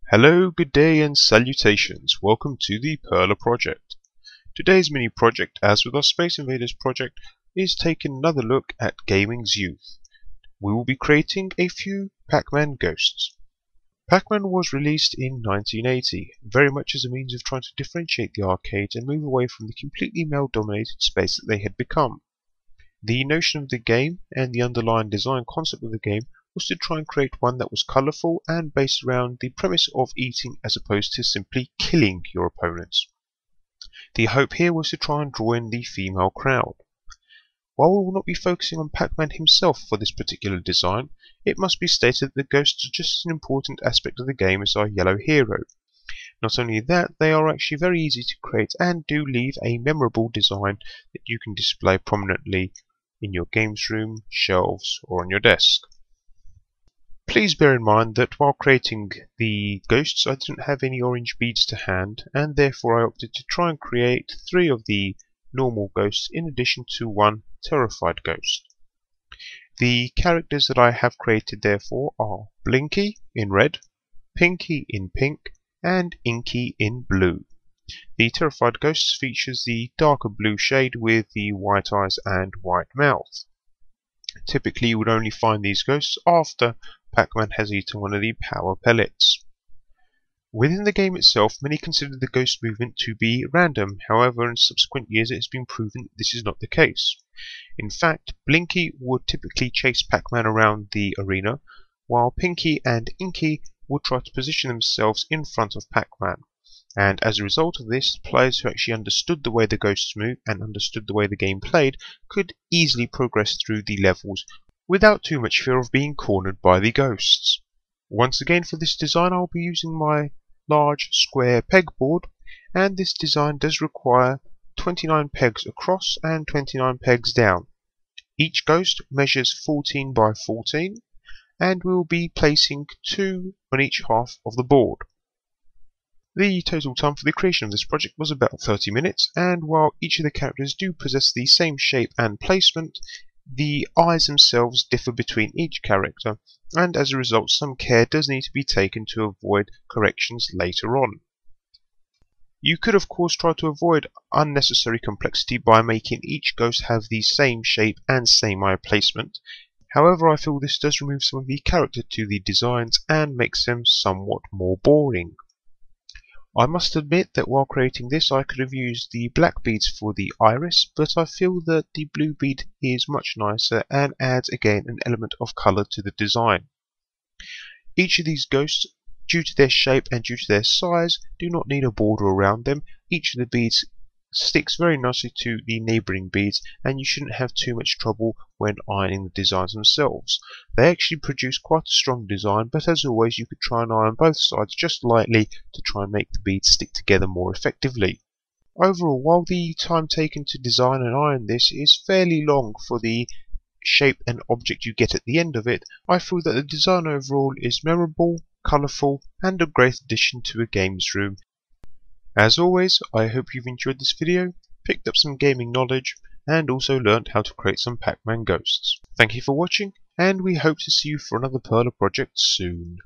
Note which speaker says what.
Speaker 1: Hello, good day and salutations. Welcome to the Perler Project. Today's mini project, as with our Space Invaders project, is taking another look at gaming's youth. We will be creating a few PacMan ghosts. PacMan was released in 1980, very much as a means of trying to differentiate the arcades and move away from the completely male-dominated space that they had become. The notion of the game and the underlying design concept of the game was to try and create one that was colourful and based around the premise of eating as opposed to simply killing your opponents. The hope here was to try and draw in the female crowd. While we will not be focusing on PacMan himself for this particular design, it must be stated that the ghosts are just as an important aspect of the game as our yellow hero. Not only that, they are actually very easy to create and do leave a memorable design that you can display prominently in your games room, shelves, or on your desk. Please bear in mind that while creating the ghosts I didn't have any orange beads to hand, and therefore I opted to try and create 3 of the normal ghosts in addition to 1 terrified ghost. The characters that I have created therefore are Blinky in red, Pinky in pink, and Inky in blue. The terrified ghost features the darker blue shade with the white eyes and white mouth. Typically you would only find these ghosts after PacMan has eaten one of the power pellets. Within the game itself, many consider the ghost movement to be random. However, in subsequent years it has been proven that this is not the case. In fact, Blinky would typically chase PacMan around the arena, while Pinky and Inky would try to position themselves in front of PacMan. And as a result of this, players who actually understood the way the ghosts move and understood the way the game played could easily progress through the levels without too much fear of being cornered by the ghosts. Once again, for this design I'll be using my large square pegboard, and this design does require 29 pegs across and 29 pegs down. Each ghost measures 14 by 14, and we'll be placing 2 on each half of the board. The total time for the creation of this project was about 30 minutes, and while each of the characters do possess the same shape and placement, the eyes themselves differ between each character, and as a result some care does need to be taken to avoid corrections later on. You could of course try to avoid unnecessary complexity by making each ghost have the same shape and same eye placement. However, I feel this does remove some of the character to the designs and makes them somewhat more boring. I must admit that while creating this I could have used the black beads for the iris, but I feel that the blue bead is much nicer and adds again an element of colour to the design. Each of these ghosts, due to their shape and due to their size, do not need a border around them. Each of the beads sticks very nicely to the neighbouring beads, and you shouldn't have too much trouble when ironing the designs themselves. They actually produce quite a strong design, but as always you could try and iron both sides just lightly to try and make the beads stick together more effectively. Overall, while the time taken to design and iron this is fairly long for the shape and object you get at the end of it, I feel that the design overall is memorable, colourful, and a great addition to a games room. As always, I hope you've enjoyed this video, picked up some gaming knowledge, and also learnt how to create some PacMan ghosts. Thank you for watching, and we hope to see you for another Perler project soon.